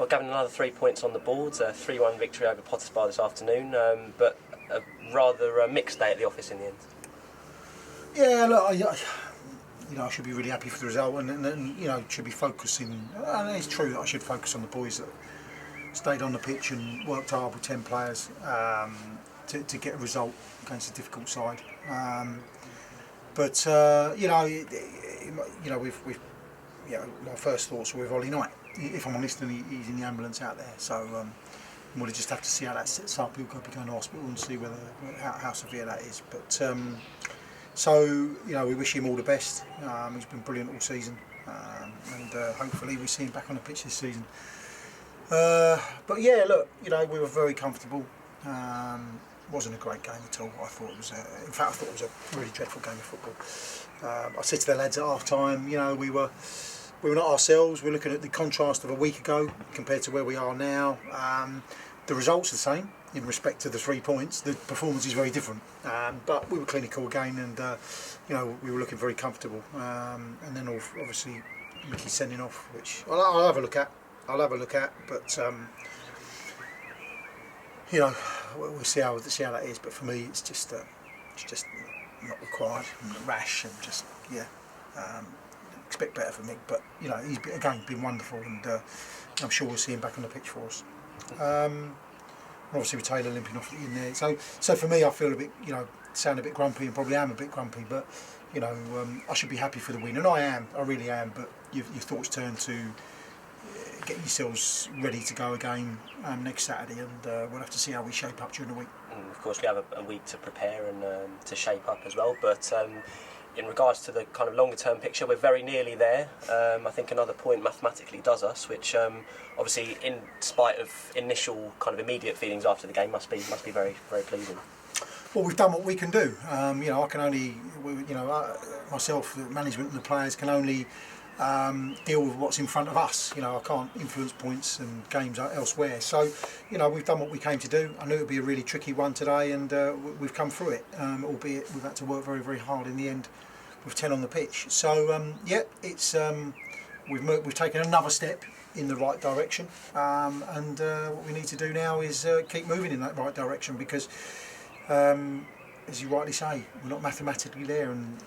gathering another 3 points on the board, a 3-1 victory over Potter's this afternoon, but a rather mixed day at the office in the end. Yeah, look, I should be really happy for the result, and should be focusing. And it's true that I should focus on the boys that stayed on the pitch and worked hard with 10 players to get a result against a difficult side. My first thoughts were with Ollie Knight. If I'm honest, and he's in the ambulance out there, so we'll just have to see how that sets up. He'll be going to hospital and see how severe that is. But we wish him all the best. He's been brilliant all season, and hopefully we see him back on the pitch this season. But yeah, look, we were very comfortable. Wasn't a great game at all. I thought it was. In fact, I thought it was a really dreadful game of football. I said to the lads at half time, we were not ourselves. We're looking at the contrast of a week ago compared to where we are now. The results are the same in respect to the 3 points. The performance is very different, but we were clinical again, and we were looking very comfortable. And then obviously Mickey sending off, which I'll have a look at. But we'll see how that is. But for me, it's just not required, rash, and just expect better from Mick. But he's been wonderful, and I'm sure we'll see him back on the pitch for us. Obviously with Taylor limping off in there, so for me, I feel a bit, sound a bit grumpy, and probably am a bit grumpy, but I should be happy for the win, and I really am. But your thoughts turn to getting yourselves ready to go again next Saturday, and we'll have to see how we shape up during the week. And of course, we have a week to prepare and to shape up as well. But in regards to the kind of longer term picture, we're very nearly there. I think another point mathematically does us, which obviously, in spite of initial kind of immediate feelings after the game, must be very, very pleasing. Well, we've done what we can do. I can only, myself, the management and the players can only deal with what's in front of us. I can't influence points and games elsewhere. So, we've done what we came to do. I knew it would be a really tricky one today, and we've come through it. Albeit we've had to work very, very hard in the end with 10 on the pitch. So, it's we've taken another step in the right direction, and what we need to do now is keep moving in that right direction, because, as you rightly say, we're not mathematically there, and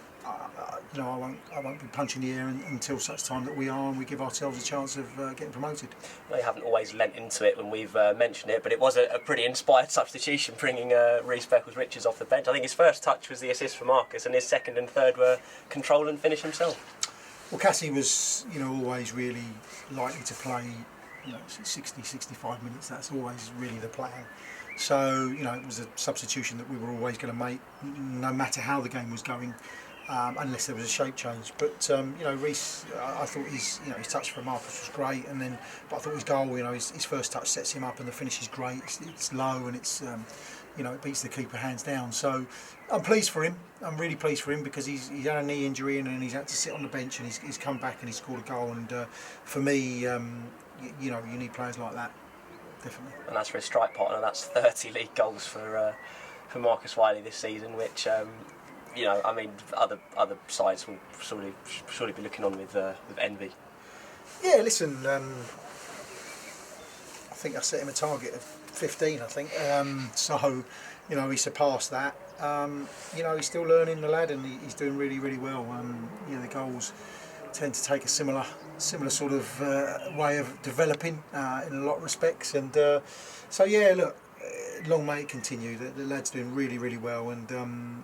I won't be punching the air until such time that we are, and we give ourselves a chance of getting promoted. Well, you haven't always lent into it when we've mentioned it, but it was a pretty inspired substitution, bringing Rhys Beckles-Richards off the bench. I think his first touch was the assist for Marcus, and his second and third were control and finish himself. Well, Cassie was, always really likely to play, 60, 65 minutes. That's always really the plan. So, it was a substitution that we were always going to make, no matter how the game was going. Unless there was a shape change, but Rhys, I thought his touch for Marcus was great, but I thought his goal, his first touch sets him up, and the finish is great. It's low, and it's it beats the keeper hands down. So I'm pleased for him. I'm really pleased for him, because he's had a knee injury, and he's had to sit on the bench, and he's come back and he's scored a goal. And for me, you need players like that, definitely. And as for his strike partner, that's 30 league goals for Marcus Wiley this season, which. Other sides will surely be looking on with envy. Yeah, listen, I think I set him a target of 15. I think so. He surpassed that. He's still learning, the lad, and he's doing really, really well. The goals tend to take a similar sort of way of developing in a lot of respects, and look, long may it continue. The lad's doing really, really well, and.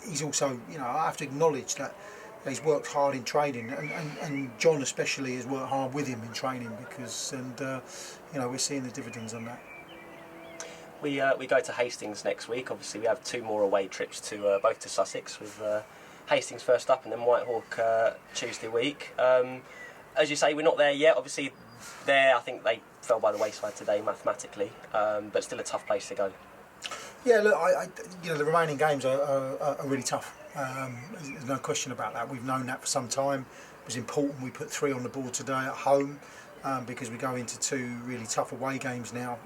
He's also, I have to acknowledge that he's worked hard in training, and John especially has worked hard with him in training, because, we're seeing the dividends on that. We go to Hastings next week. Obviously, we have 2 more away trips to both to Sussex, with Hastings first up and then Whitehawk Tuesday week. As you say, we're not there yet. Obviously, I think they fell by the wayside today mathematically, but still a tough place to go. Yeah, look, the remaining games are really tough. There's no question about that. We've known that for some time. It was important we put 3 on the board today at home, because we go into 2 really tough away games now.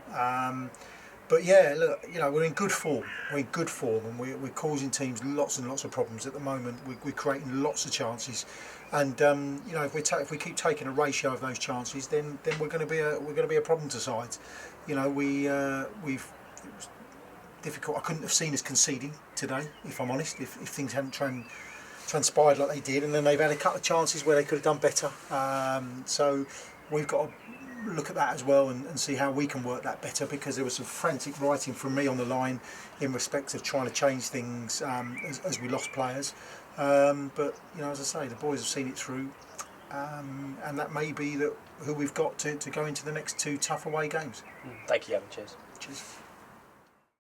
But yeah, look, we're in good form. We're in good form, and we're causing teams lots and lots of problems at the moment. We're creating lots of chances, and if we keep taking a ratio of those chances, then we're going to be a problem to sides. We've it was difficult. I couldn't have seen us conceding today, if I'm honest. If things hadn't transpired like they did, and then they've had a couple of chances where they could have done better. So we've got to look at that as well and see how we can work that better, because there was some frantic writing from me on the line in respect of trying to change things as we lost players. But as I say, the boys have seen it through, and that may be who we've got to go into the next 2 tough away games. Thank you, Evan. Cheers. Cheers.